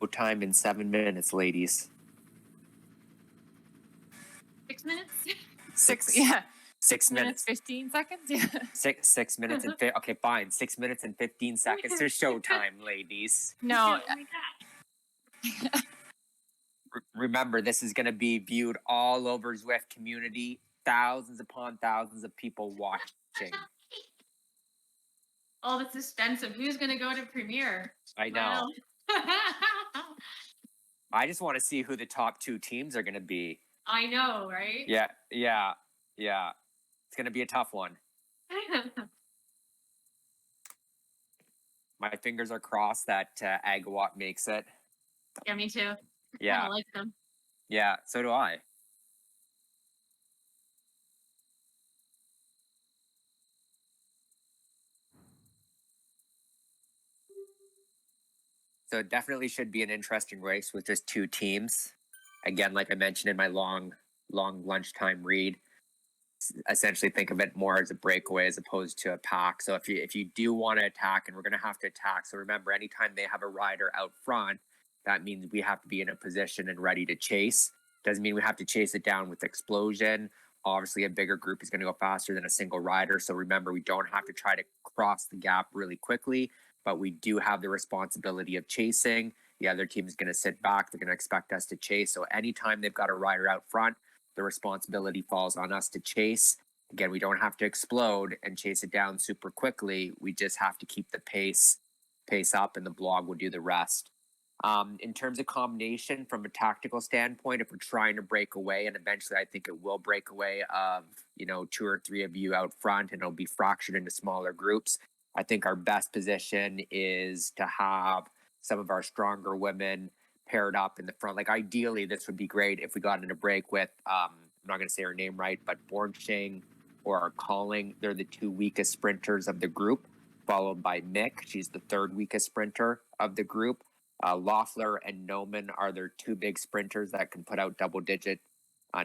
Time in 7 minutes, ladies. 6 minutes? Yeah. 6 minutes. 15 seconds. Yeah. 6 minutes and okay, fine. 6 minutes and 15 seconds to showtime, ladies. No. Remember, this is going to be viewed all over Zwift community. Thousands upon thousands of people watching. All the suspense of who's going to go to premiere. I know. I just want to see who the top 2 teams are going to be. I know, right? Yeah. It's going to be a tough one. My fingers are crossed that Agowatt makes it. Yeah, me too. Yeah. I like them. Yeah, so do I. So it definitely should be an interesting race with just 2 teams. Again, like I mentioned in my long lunchtime read, essentially think of it more as a breakaway as opposed to a pack. So if you do want to attack, and we're going to have to attack, so remember, anytime they have a rider out front, that means we have to be in a position and ready to chase. Doesn't mean we have to chase it down with explosion. Obviously, a bigger group is going to go faster than a single rider. So remember, we don't have to try to cross the gap really quickly, but we do have the responsibility of chasing. The other team is going to sit back. They're going to expect us to chase. So anytime they've got a rider out front, the responsibility falls on us to chase. Again, we don't have to explode and chase it down super quickly. We just have to keep the pace up, and the blog will do the rest. In terms of combination, from a tactical standpoint, if we're trying to break away, and eventually I think it will break away of 2 or 3 of you out front, and it'll be fractured into smaller groups. I think our best position is to have some of our stronger women paired up in the front. Like ideally, this would be great if we got in a break with I'm not going to say her name right, but Bornshing or Calling. They're the 2 weakest sprinters of the group, followed by Mick. She's the 3rd weakest sprinter of the group. Loeffler and Noman are their 2 big sprinters that can put out double-digit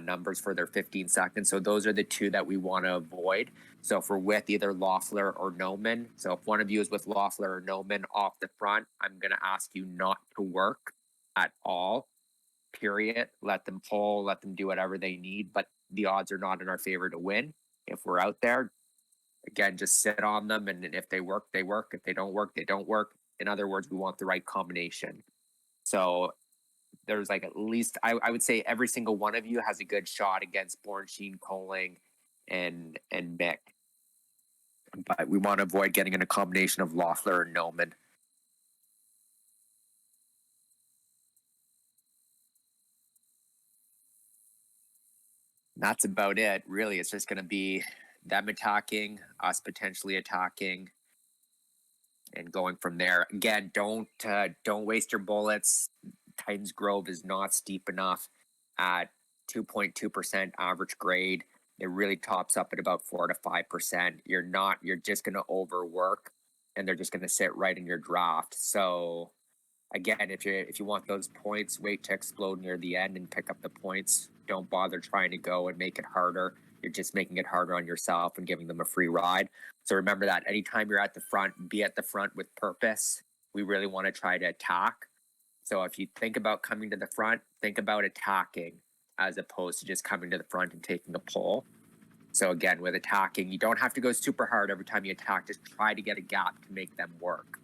numbers for their 15 seconds. So those are the 2 that we want to avoid. So if we're with either Loeffler or Noman, so if one of you is with Loeffler or Noman off the front, I'm going to ask you not to work at all, period. Let them pull, let them do whatever they need, but the odds are not in our favor to win. If we're out there, again, just sit on them, and if they work, they work. If they don't work, they don't work. In other words, we want the right combination. So there's like at least, I would say every single one of you has a good shot against Bornsheen, Coling, and Mick. But we want to avoid getting in a combination of Loeffler and Noman. That's about it, really. It's just going to be them attacking, us potentially attacking, and going from there. Again, don't waste your bullets. Titans Grove is not steep enough at 2.2% average grade. It really tops up at about 4 to 5%. You're just going to overwork, and they're just going to sit right in your draft. So again, if you want those points, wait to explode near the end and pick up the points. Don't bother trying to go and make it harder. You're just making it harder on yourself and giving them a free ride. So remember that anytime you're at the front, be at the front with purpose. We really want to try to attack. So if you think about coming to the front, think about attacking as opposed to just coming to the front and taking a pull. So again, with attacking, you don't have to go super hard every time you attack. Just try to get a gap to make them work.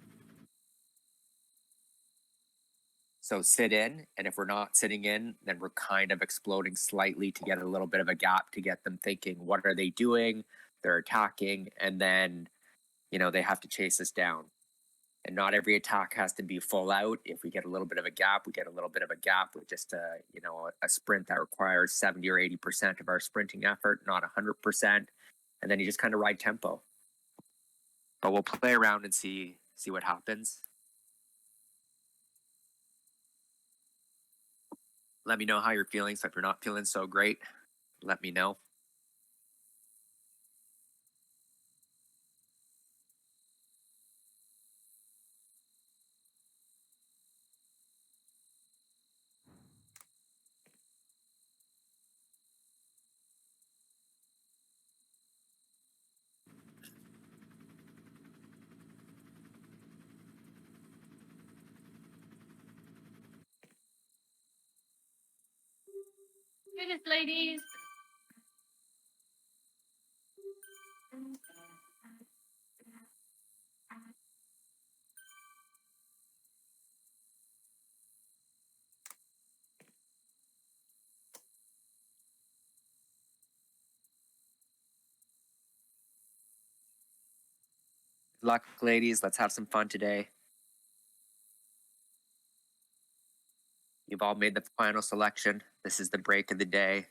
So sit in, and if we're not sitting in, then we're kind of exploding slightly to get a little bit of a gap to get them thinking, what are they doing? They're attacking, and then, they have to chase us down. And not every attack has to be full out. If we get a little bit of a gap, we get a little bit of a gap with just a sprint that requires 70 or 80% of our sprinting effort, not 100%. And then you just kind of ride tempo. But we'll play around and see what happens. Let me know how you're feeling. So if you're not feeling so great, let me know. Vegas, ladies. Good luck, ladies. Let's have some fun today. You've all made the final selection. This is the break of the day.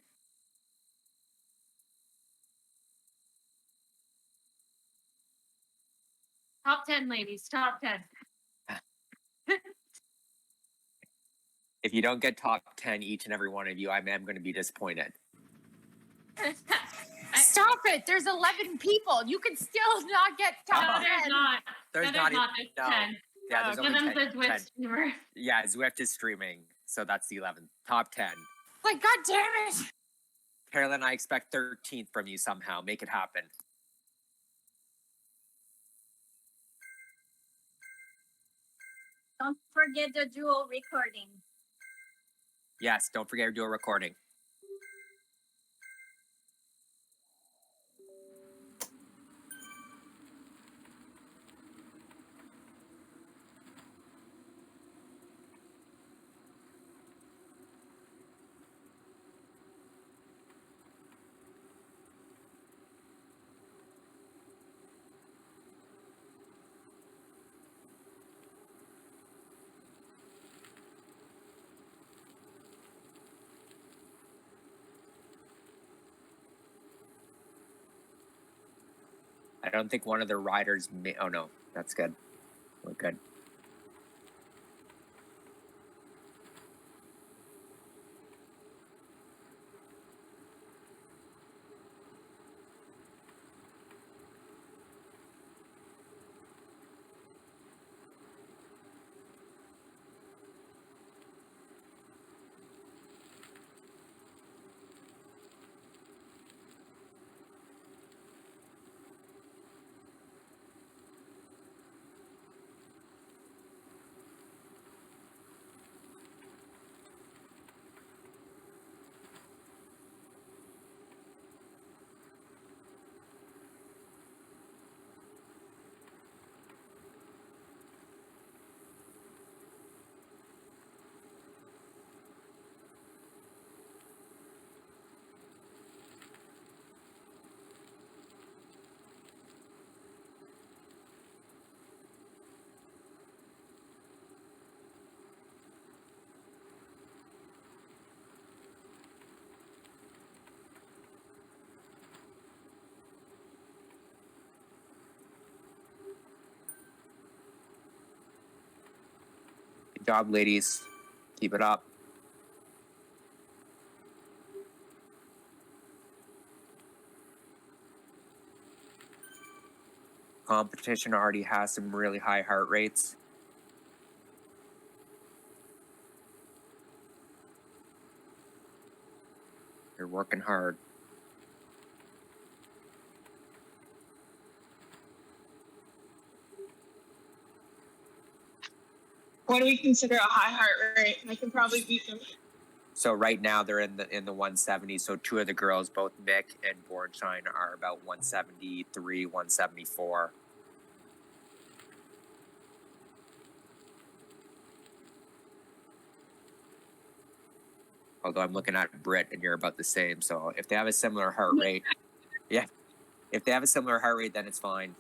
Top 10, ladies. Top 10. If you don't get top 10, each and every one of you, I am going to be disappointed. Stop it. There's 11 people. You can still not get top No, 10. there's not. There's no, not there's not. even- There's no. 10. Yeah, there's One only of them's 10. a Zwift 10. streamer. Yeah, Zwift is streaming, so that's the 11th. Top 10. Like, God damn it. Carolyn, I expect 13th from you somehow. Make it happen. Don't forget the dual recording. Yes, don't forget to do a recording. I don't think one of the riders may. Oh, no. That's good. We're good. Good job, ladies. Keep it up. Competition already has some really high heart rates. You're working hard. What do we consider a high heart rate? I can probably beat them. So right now they're in the 170s. So two of the girls, both Mick and Bornstein, are about 173, 174. Although I'm looking at Brit and you're about the same. So if they have a similar heart rate, yeah. If they have a similar heart rate, then it's fine.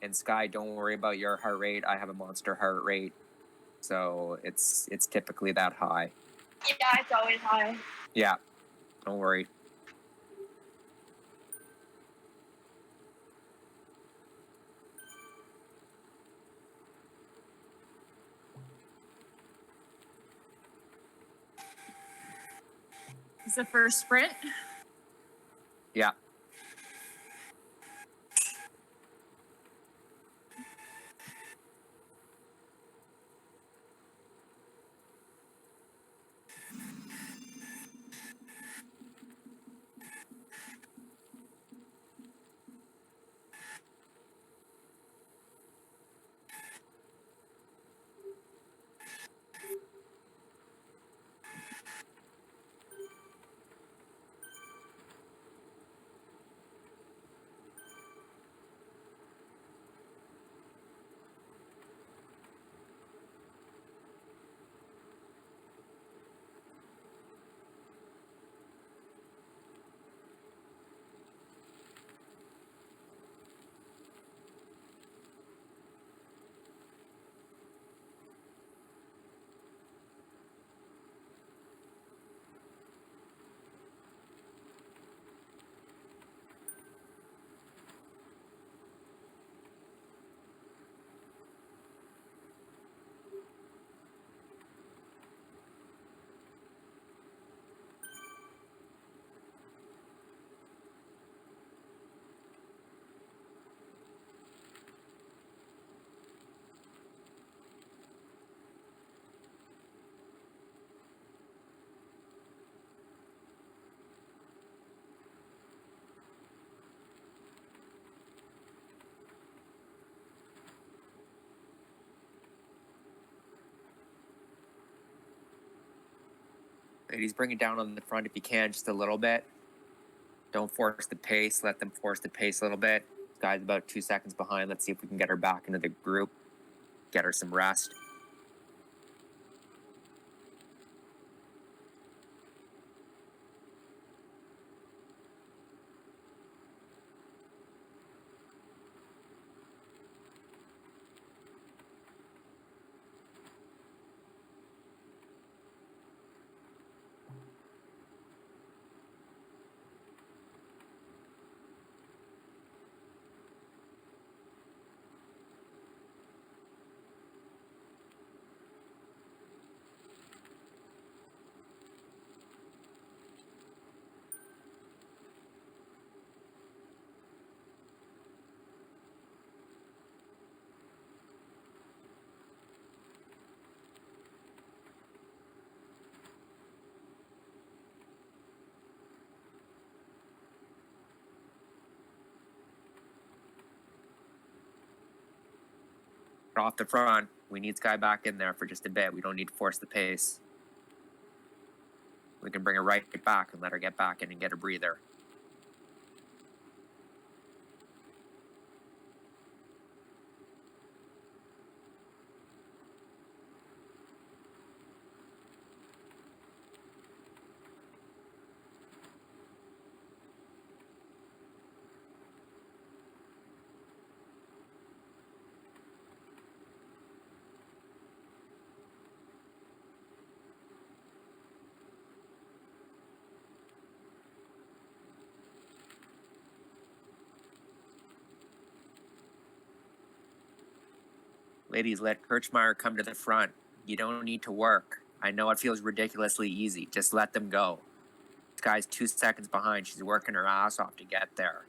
And Sky, don't worry about your heart rate. I have a monster heart rate, so it's typically that high. Yeah, it's always high. Yeah, don't worry. It's the first sprint. Yeah. Ladies, bring it down on the front if you can, just a little bit. Don't force the pace. Let them force the pace a little bit. This guy's about 2 seconds behind. Let's see if we can get her back into the group. Get her some rest. Off the front. We need Sky back in there for just a bit. We don't need to force the pace. We can bring her right back and let her get back in and get a breather. Ladies, let Kirchmeier come to the front. You don't need to work. I know it feels ridiculously easy. Just let them go. This guy's 2 seconds behind. She's working her ass off to get there.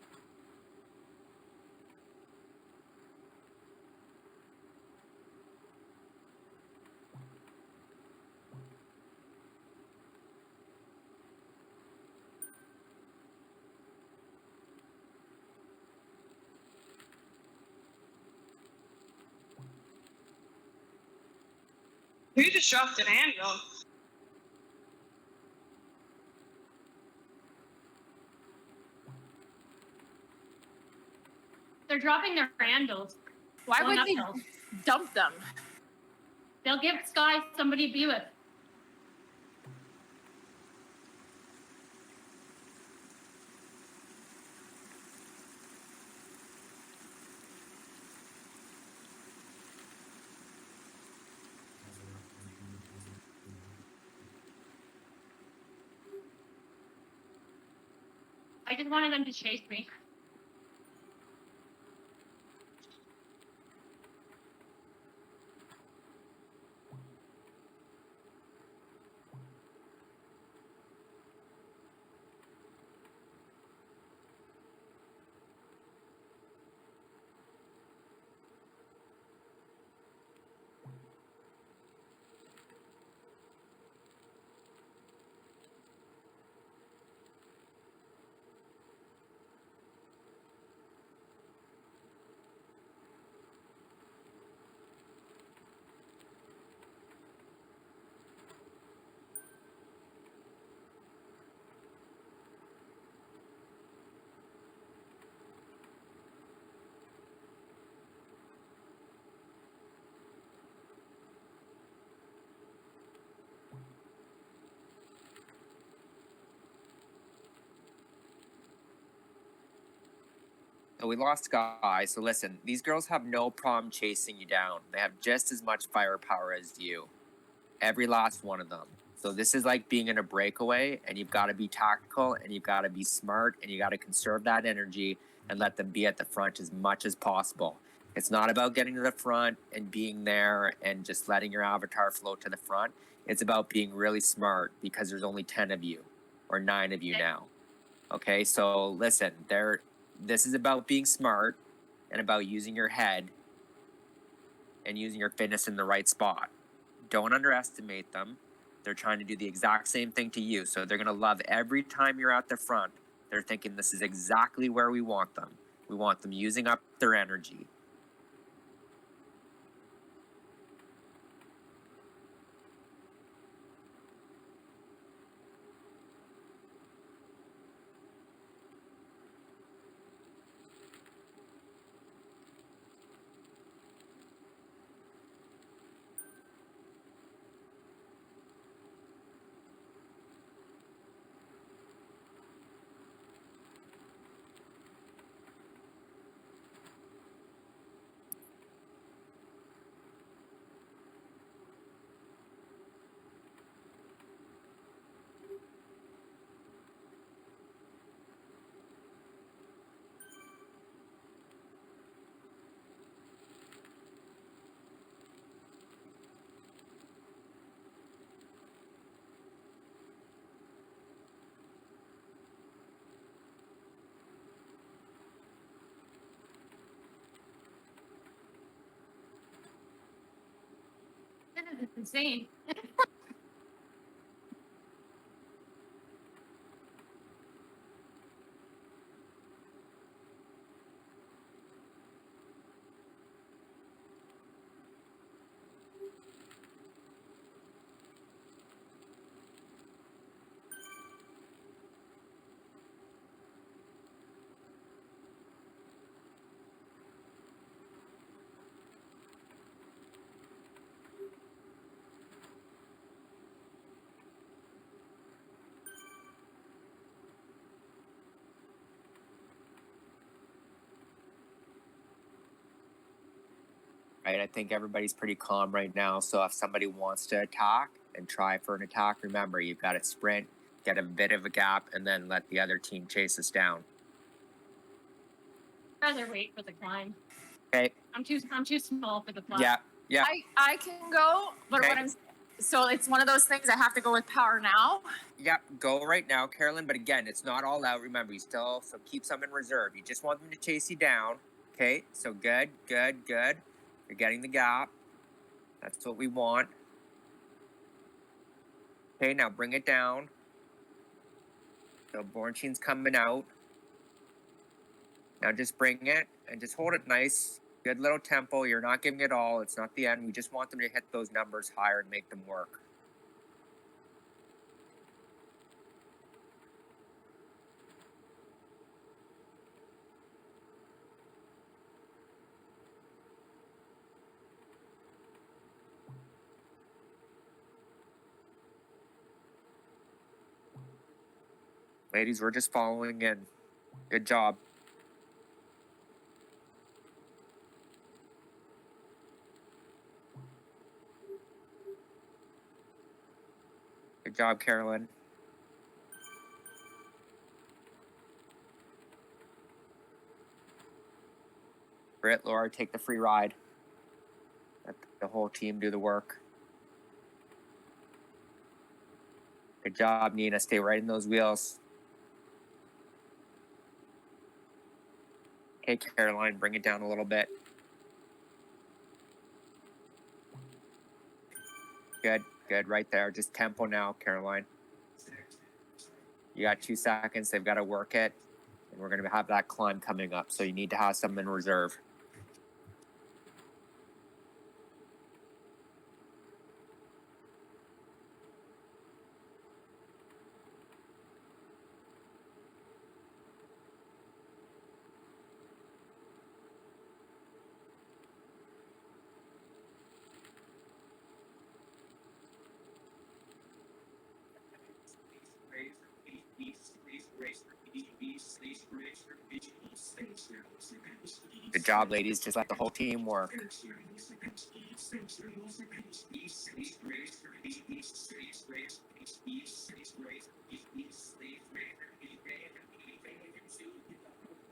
Who just dropped an anvil? They're dropping their handles. Why Going would they uphill. dump them? They'll give Sky somebody to be with. I just wanted them to chase me. So we lost Sky. So listen, these girls have no problem chasing you down. They have just as much firepower as you. Every last one of them. So this is like being in a breakaway, and you've got to be tactical, and you've got to be smart, and you got to conserve that energy and let them be at the front as much as possible. It's not about getting to the front and being there and just letting your avatar float to the front. It's about being really smart because there's only 10 of you or 9 of you now. Okay, so listen, this is about being smart and about using your head and using your fitness in the right spot. Don't underestimate them. They're trying to do the exact same thing to you. So they're going to love every time you're at the front. They're thinking this is exactly where we want them. We want them using up their energy. This is insane. Right, I think everybody's pretty calm right now. So if somebody wants to attack and try for an attack, remember you've got to sprint, get a bit of a gap, and then let the other team chase us down. I'd rather wait for the climb. Okay. I'm too small for the climb. Yeah. Yeah. I can go, but Okay. what I'm so it's one of those things I have to go with power now. Yep, go right now, Carolyn. But again, it's not all out. Remember, you still keep some in reserve. You just want them to chase you down. Okay, so good. You're getting the gap. That's what we want. Okay, now bring it down. So Bornstein's coming out. Now just bring it and just hold it nice. Good little tempo. You're not giving it all. It's not the end. We just want them to hit those numbers higher and make them work. Ladies, we're just following in. Good job. Good job, Carolyn. Brit, Laura, take the free ride. Let the whole team do the work. Good job, Nina. Stay right in those wheels. Okay, Caroline, bring it down a little bit. Good, right there. Just tempo now, Caroline. You got 2 seconds. They've got to work it. And we're going to have that climb coming up. So you need to have some in reserve. Good job, ladies. Just let the whole team work.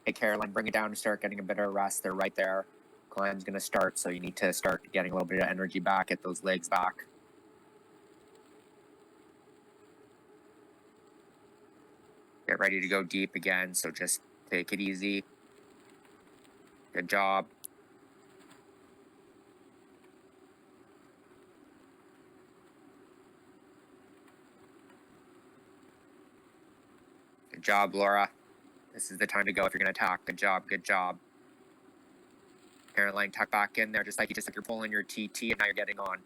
Hey, Caroline, bring it down and start getting a bit of rest. They're right there. Climb's going to start, so you need to start getting a little bit of energy back, get those legs back. Get ready to go deep again, so just take it easy. Good job. Good job, Laura. This is the time to go if you're going to attack. Good job. Caroline, tuck back in there, just like you're pulling your TT, and now you're getting on.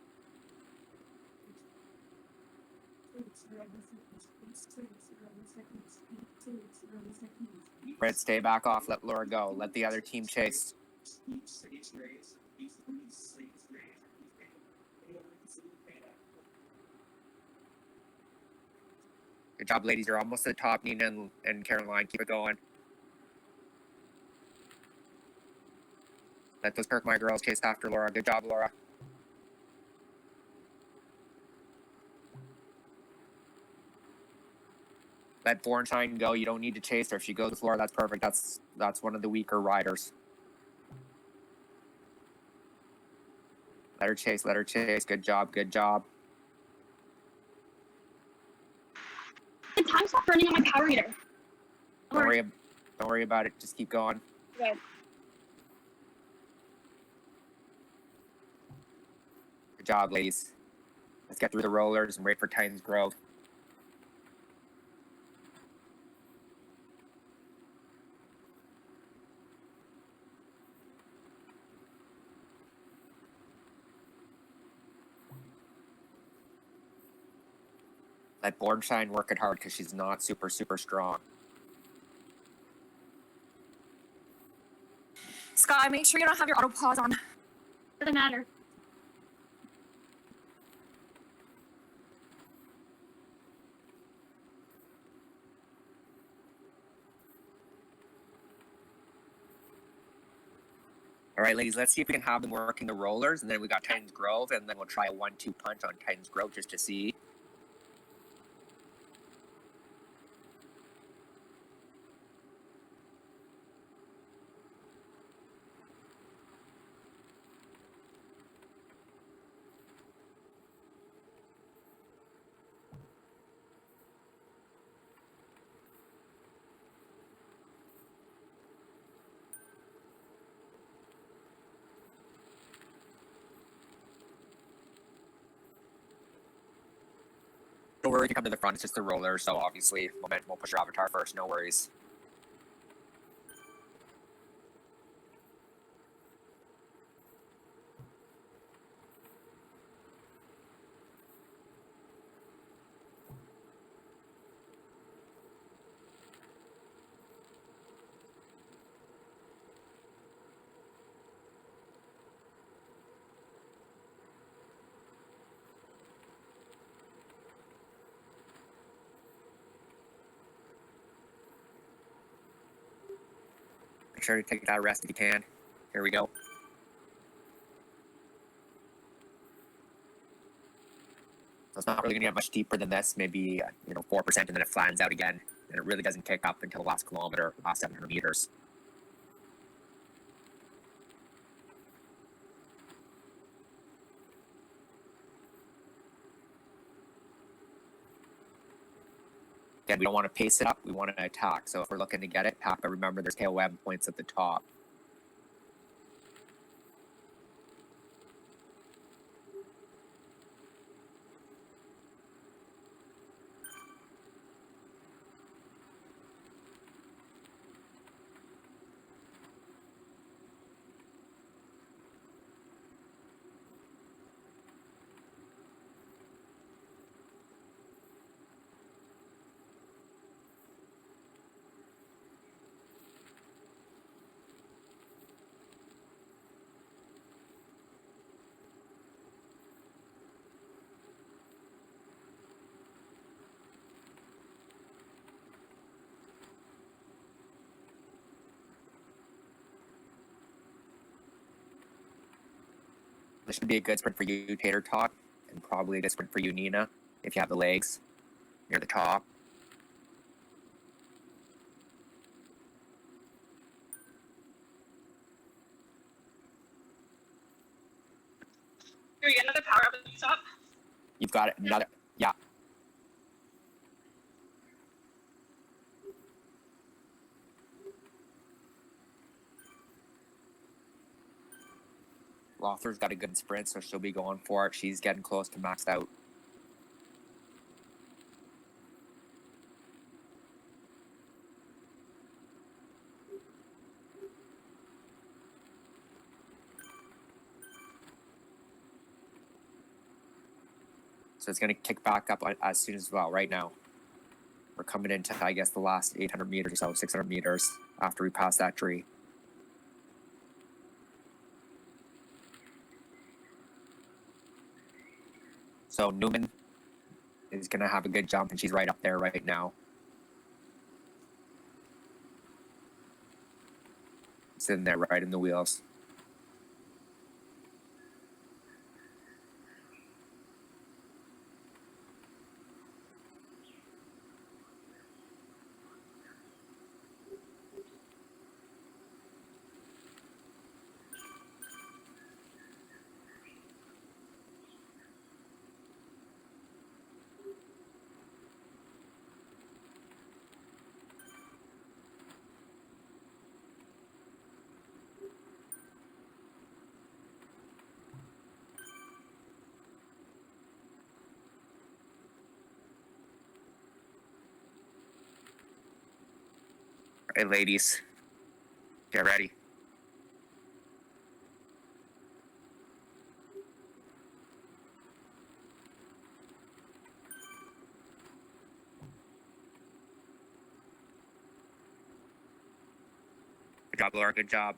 Brit, stay back off. Let Laura go. Let the other team chase. Good job, ladies. You're almost at the top, Nina and Caroline. Keep it going. Let those Kirkmeyer girls chase after Laura. Good job, Laura. Let Bornstein go. You don't need to chase her. If she goes with Laura, that's perfect. That's one of the weaker riders. Let her chase. Good job. The time's not burning on my power meter. Don't worry about it. Just keep going. Okay. Good job, ladies. Let's get through the rollers and wait for Titans Grove. Let Bornstein work it hard because she's not super strong. Sky, make sure you don't have your auto pause on. Doesn't matter. All right, ladies, let's see if we can have them working the rollers, and then we got Titans Grove, and then we'll try a 1-2 punch on Titans Grove just to see. Don't worry, you come to the front, it's just the roller, so obviously momentum will push your avatar first, no worries. Make sure to take that rest if you can. Here we go. So it's not really gonna get much deeper than this, maybe 4%, and then it flattens out again, and it really doesn't kick up until the last kilometer, last 700 meters. Again, we don't want to pace it up, we want to attack. So if we're looking to get it, pack, but remember there's KOM points at the top. This should be a good sprint for you, Tater Tot, and probably a good sprint for you, Nina, if you have the legs near the top. Here we get another power up at the top. You've got it. Another, yeah. Loeffler's got a good sprint, so she'll be going for it. She's getting close to maxed out. So it's going to kick back up as soon as well, right now. We're coming into, I guess, the last 800 meters or so, 600 meters after we pass that tree. So Newman is going to have a good jump, and she's right up there right now. It's in there, right in the wheels. All right, ladies, get ready. Good job, Laura. Good job.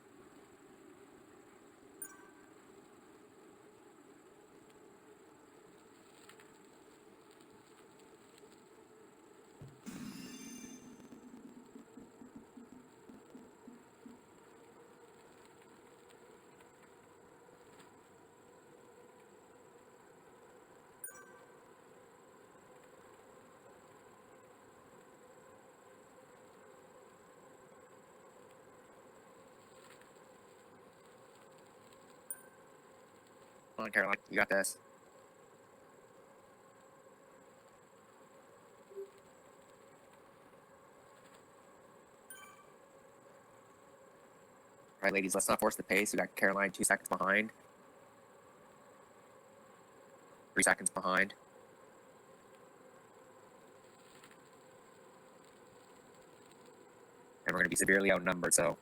Come on, Caroline. You got this. All right, ladies, let's not force the pace. We got Caroline 2 seconds behind. 3 seconds behind. And we're going to be severely outnumbered, so.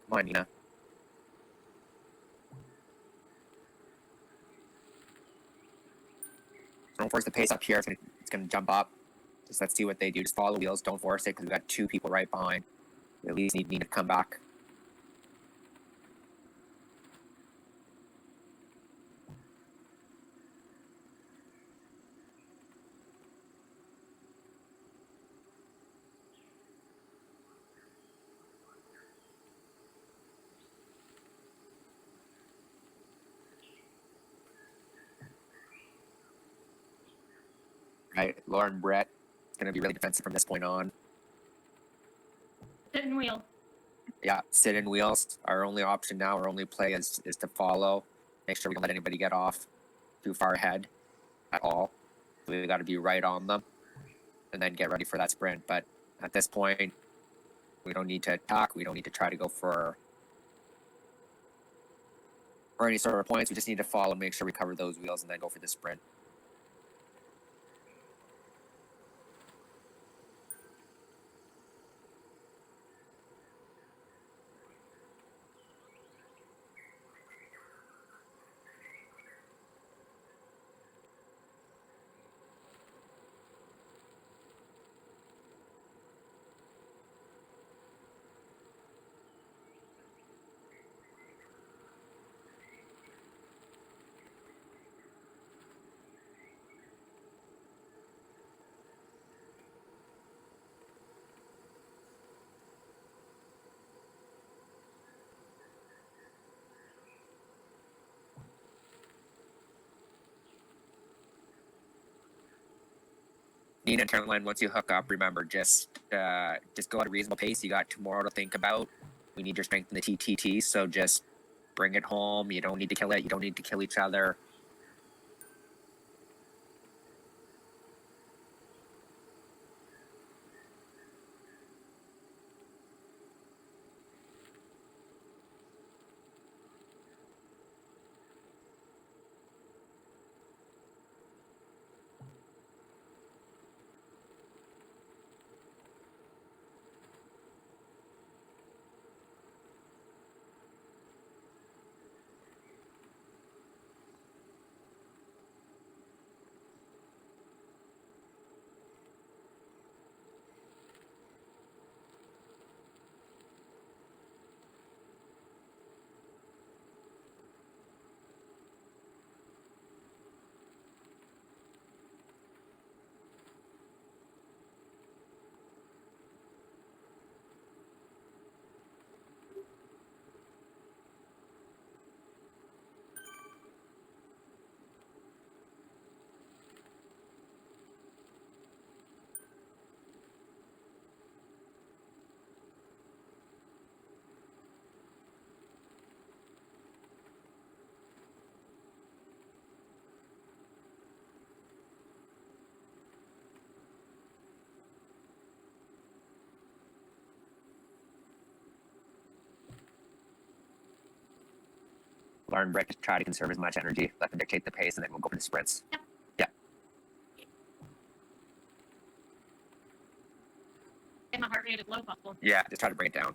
Come on, Nina. Don't force the pace up here. It's gonna jump up. Just let's see what they do. Just follow the wheels. Don't force it because we've got 2 people right behind. We at least need to come back. Right, Lauren, Brett. It's gonna be really defensive from this point on. Sit and wheel. Yeah, sit in wheels. Our only option now, our only play is to follow. Make sure we don't let anybody get off too far ahead at all. We got to be right on them, and then get ready for that sprint. But at this point, we don't need to attack. We don't need to try to go for any sort of points. We just need to follow, make sure we cover those wheels, and then go for the sprint. Nina and Caroline, once you hook up, remember just go at a reasonable pace. You got tomorrow to think about. We need your strength in the TTT, so just bring it home. You don't need to kill it. You don't need to kill each other. Laura and Brit just try to conserve as much energy, let them dictate the pace, and then we'll go for the sprints. Yep. Yeah. Get my heart rate as low as possible. Yeah, just try to bring it down.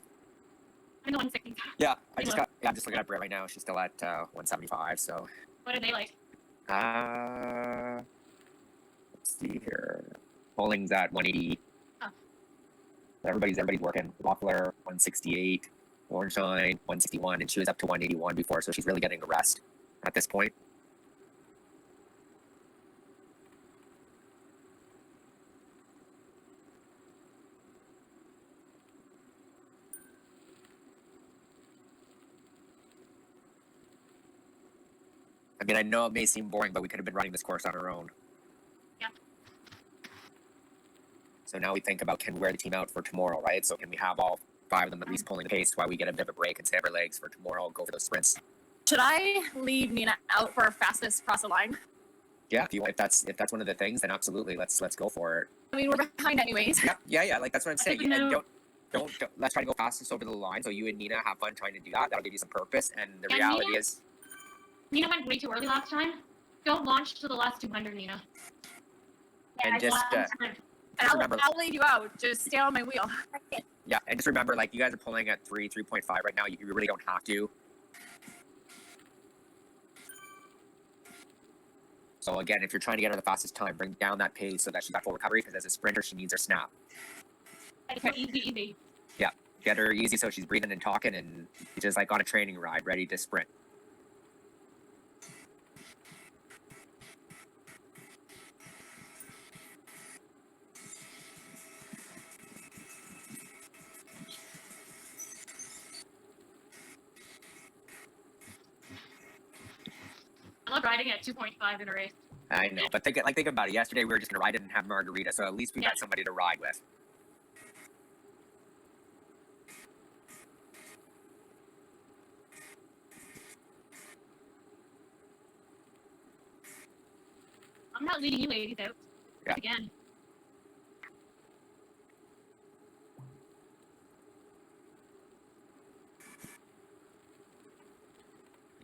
I'm in the 160s. Yeah, I'm just looking at Brit right now. She's still at 175. So. What are they like? Let's see here. Polling's at 180. Oh. Everybody's working. Loeffler 168. Orangeline 161, and she was up to 181 before, so she's really getting a rest at this point. I mean, I know it may seem boring, but we could have been running this course on our own. Yeah. So now we think about, can we wear the team out for tomorrow, right? So can we have all 5 of them at least pulling the pace while we get a bit of a break and save our legs for tomorrow, go for those sprints? Should I leave Nina out for fastest cross the line? Yeah, if that's one of the things, then absolutely, let's go for it. I mean, we're behind anyways. Yeah. Like that's what I'm saying. think we And know- don't let's try to go fastest over the line. So you and Nina have fun trying to do that. That'll give you some purpose. And the Yeah, reality Nina- is, Nina went way too early last time. Don't launch to the last 200, Nina. and just And remember, I'll lead you out. Just stay on my wheel. yeah, and just remember, like you guys are pulling at 3.5 right now. You really don't have to. So again, if you're trying to get her the fastest time, bring down that pace so that she's got full recovery. Because as a sprinter, she needs her snap. Easy. Yeah, get her easy so she's breathing and talking, and just like on a training ride, ready to sprint. I love riding at 2.5 in a race. I know, but think about it. Yesterday we were just gonna ride it and have margarita, so at least we Yeah. got somebody to ride with. I'm not leading you ladies out. Yeah. Again.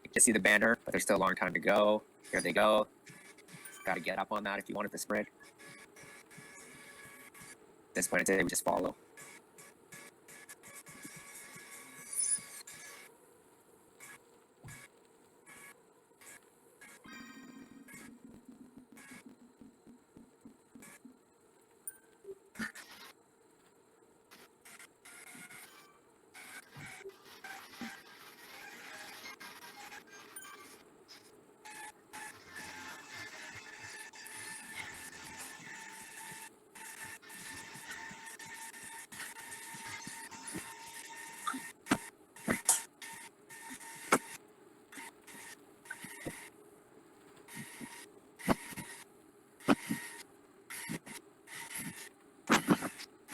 You can see the banner, but there's still a long time to go. Here they go. Got to get up on that if you want it to sprint. At this point, I'd say we just follow.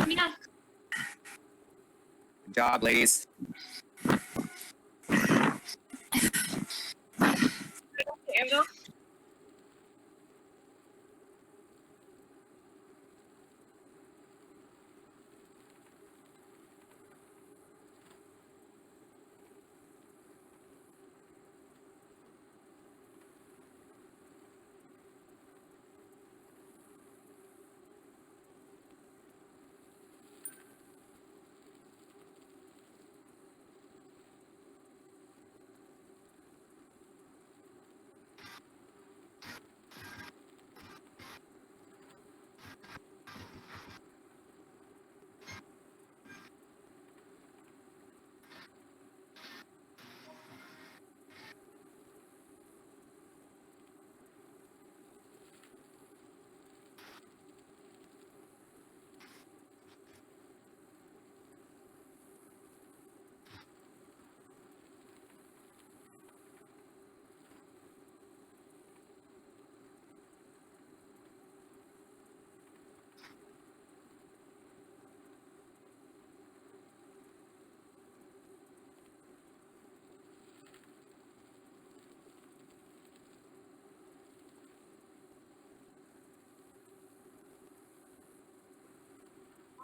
Nina, Good job, ladies. Anvil?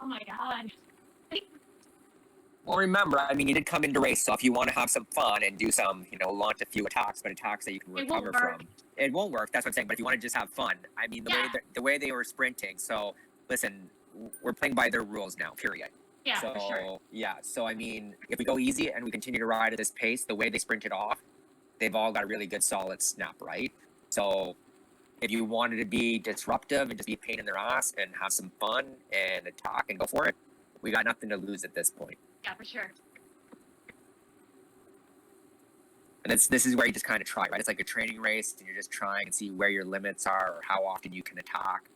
oh my god. Well, remember, I mean, you did come into race, so if you want to have some fun and do some, launch a few attacks, but attacks that you can It won't recover work. from, it won't work. That's what I'm saying. But if you want to just have fun, I mean, the way they were sprinting. So listen, we're playing by their rules now. Period. Yeah, So for sure. yeah. So I mean, if we go easy and we continue to ride at this pace, the way they sprinted off, they've all got a really good solid snap, right? So if you wanted to be disruptive and just be a pain in their ass and have some fun and attack and go for it, we got nothing to lose at this point. Yeah, for sure. And this is where you just kind of try, right? It's like a training race, and you're just trying to see where your limits are or how often you can attack.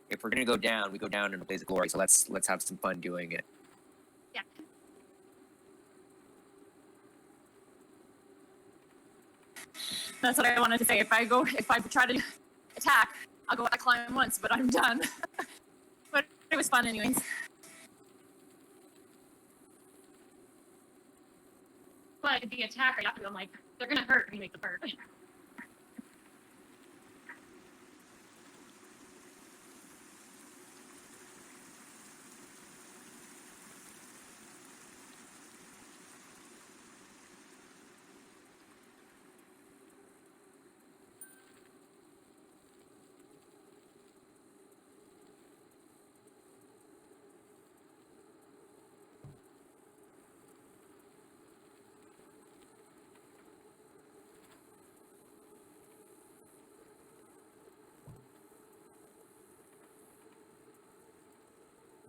If we're gonna go down, we go down in a blaze of glory. So let's have some fun doing it. Yeah. That's what I wanted to say. If I try to attack, I'll go climb once, but I'm done. But it was fun anyways. But the attacker, I'm like, they're gonna hurt when you make the bird.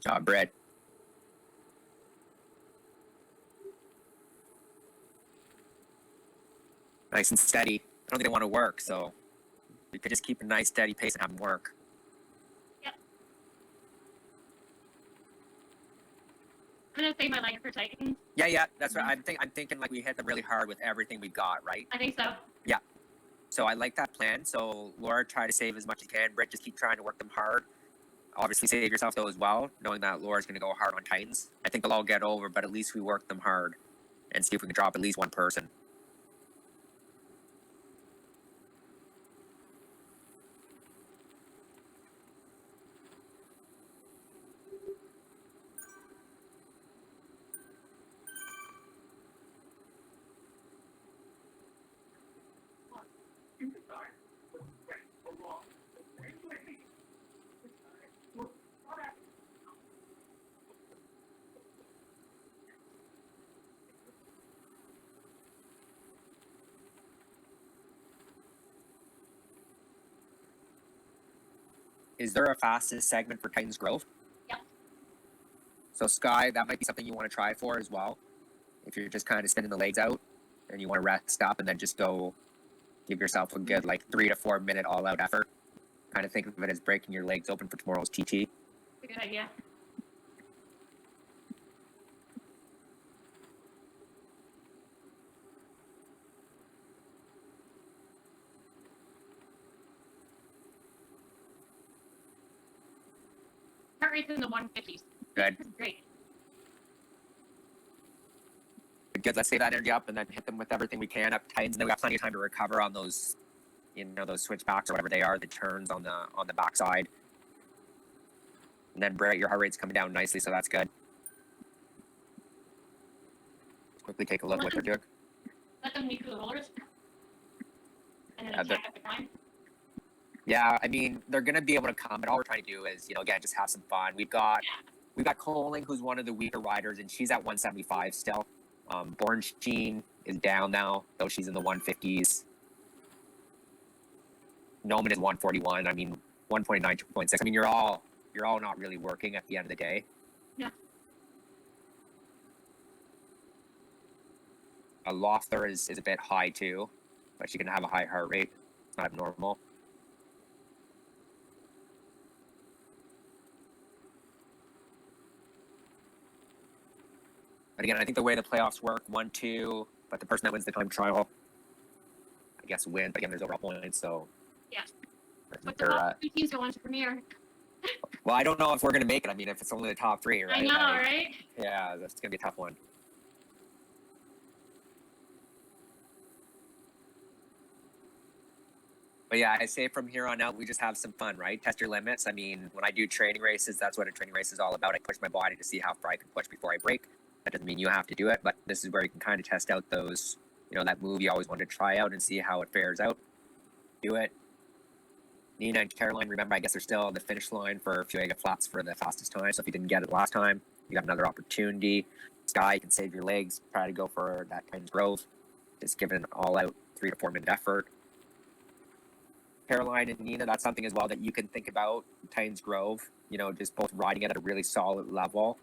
Good job, Brit. Nice and steady. I don't think they want to work, so we could just keep a nice steady pace and have them work. Yep. I'm gonna save my leg for Titan. Yeah. That's what I'm thinking. Like we hit them really hard with everything we got, right? I think so. Yeah. So I like that plan. So Laura, try to save as much as you can. Brit, just keep trying to work them hard. Obviously, save yourself though as well, knowing that Laura's going to go hard on Titans. I think they'll all get over, but at least we work them hard and see if we can drop at least one person. Is there a fastest segment for Titans growth? Yeah. So Sky, that might be something you want to try for as well. If you're just kind of spinning the legs out and you want to rest up and then just go give yourself a good 3 to 4 minute all out effort. Kind of think of it as breaking your legs open for tomorrow's TT. It's a good idea. Heart rate's in the 150s. Good. Great. Good. Let's save that energy up and then hit them with everything we can up Titans. And then we got plenty of time to recover on those, those switchbacks or whatever they are, the turns on the backside. And then Brit, your heart rate's coming down nicely, so that's good. Let's quickly take a look what they're doing. Let them meet through the rollers. And then Yeah, attack at the time. Yeah, I mean, they're going to be able to come, but all we're trying to do is, again, just have some fun. We've got Coling, who's one of the weaker riders, and she's at 175 still. Born Sheen is down now, though she's in the 150s. Noman is 141. I mean, 1.9, 2.6. I mean, you're all not really working at the end of the day. Yeah. Lothar is a bit high too, but she can have a high heart rate. It's not abnormal. But again, I think the way the playoffs work, 1-2, but the person that wins the time trial, I guess, wins. But again, there's overall points, so. Yeah. I But think the they're, top two teams go on to Premier. well, I don't know if we're going to make it. I mean, if it's only the top three, right? I know, right? Yeah, that's going to be a tough one. But yeah, I say from here on out, we just have some fun, right? Test your limits. I mean, when I do training races, that's what a training race is all about. I push my body to see how far I can push before I break. That doesn't mean you have to do it, but this is where you can kind of test out those, that move you always want to try out and see how it fares out. Do it. Nina and Caroline, remember, I guess they're still on the finish line for Fuega Flats for the fastest time. So if you didn't get it last time, you got another opportunity. Sky, you can save your legs, try to go for that Titans Grove. Just give it an all-out 3 to 4 minute effort. Caroline and Nina, that's something as well that you can think about. Titans Grove, just both riding it at a really solid level.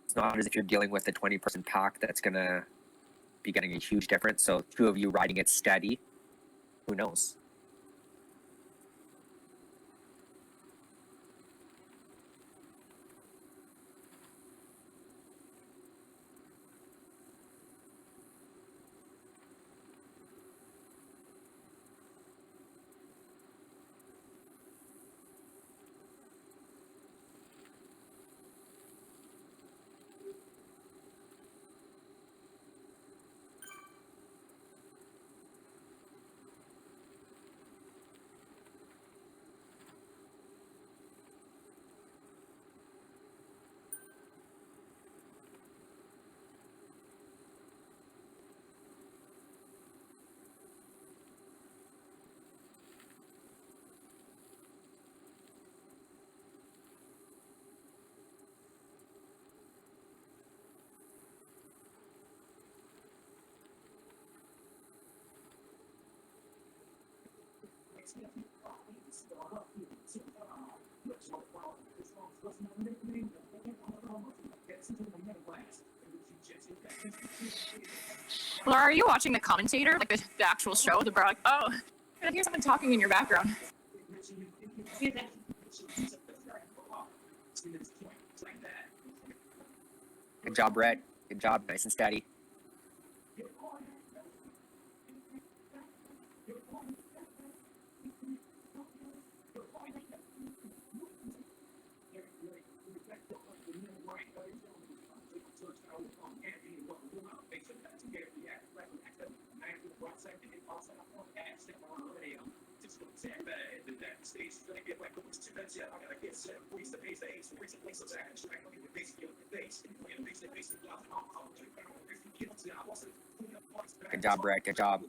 It's not as if you're dealing with a 20-person pack that's going to be getting a huge difference. So 2 of you riding it steady, who knows? Laura, are you watching the commentator, like the actual show? The like, oh, I hear someone talking in your background. Good job, Brit. Good job, nice and steady. Good job, Brit. Good job.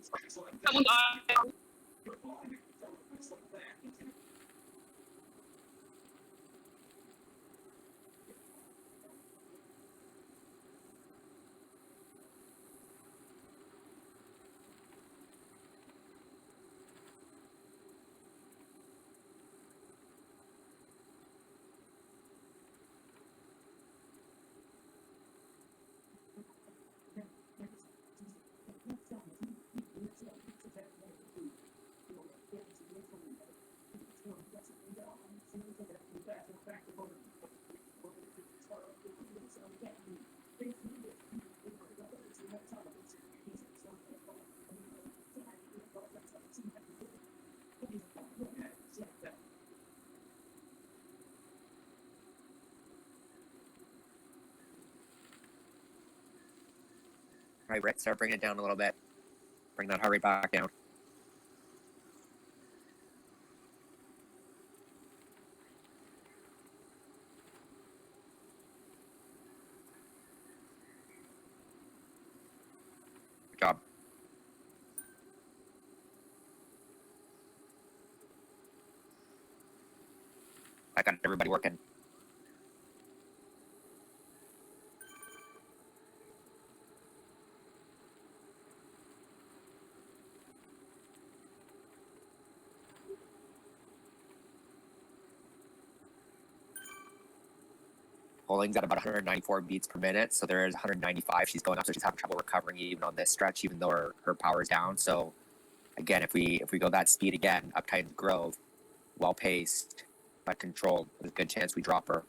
All right, Brit, start bringing it down a little bit. Bring that heart rate back down. Good job. I got everybody working. Holding's at about 194 beats per minute, so there is 195. She's going up, so she's having trouble recovering even on this stretch, even though her power is down. So again, if we go that speed again, up Titans Grove, well paced, but controlled, there's a good chance we drop her.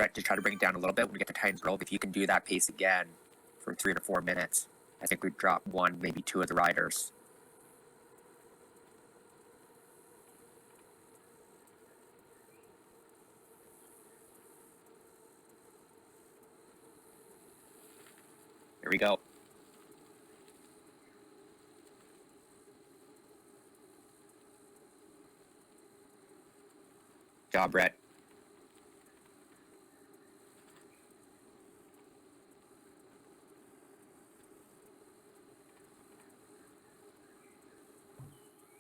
Brett, to try to bring it down a little bit when we get to Titans Grove. If you can do that pace again for 3 to 4 minutes, I think we'd drop 1, maybe 2 of the riders. Here we go. Good job, Brett.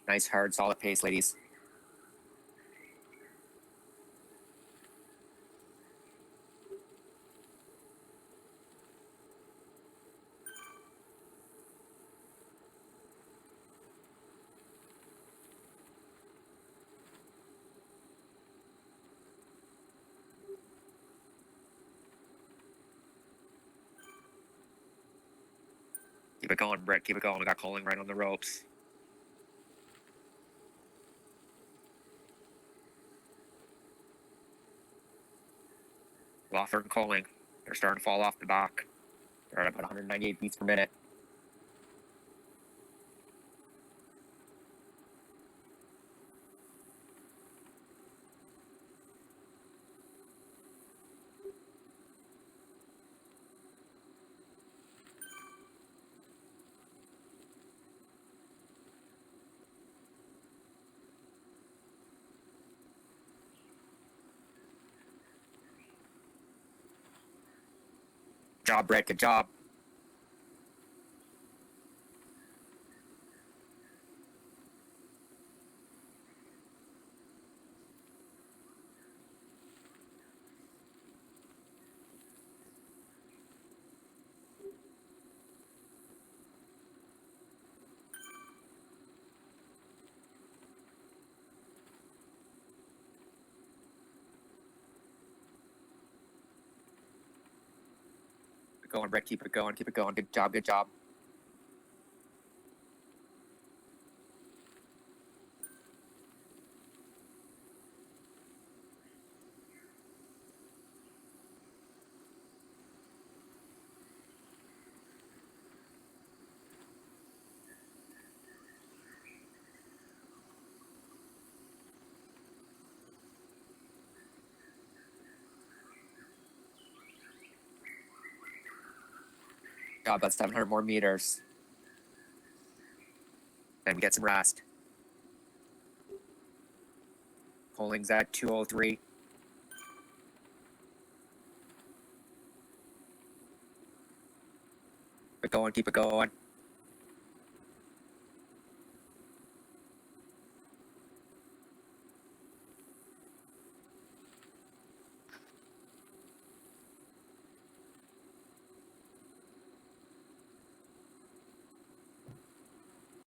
Nice, hard, solid pace, ladies. Keep it going, Brett. Keep it going. We got Colling right on the ropes. Lawford and Colling. They're starting to fall off the back. They're at about 198 beats per minute. Good job, Brett. Good job. Keep it going, Brett. Keep it going. Keep it going. Good job. Good job. Good job. That's 700 more meters. Then we get some rest. Colling's at 203. Keep it going. Keep it going.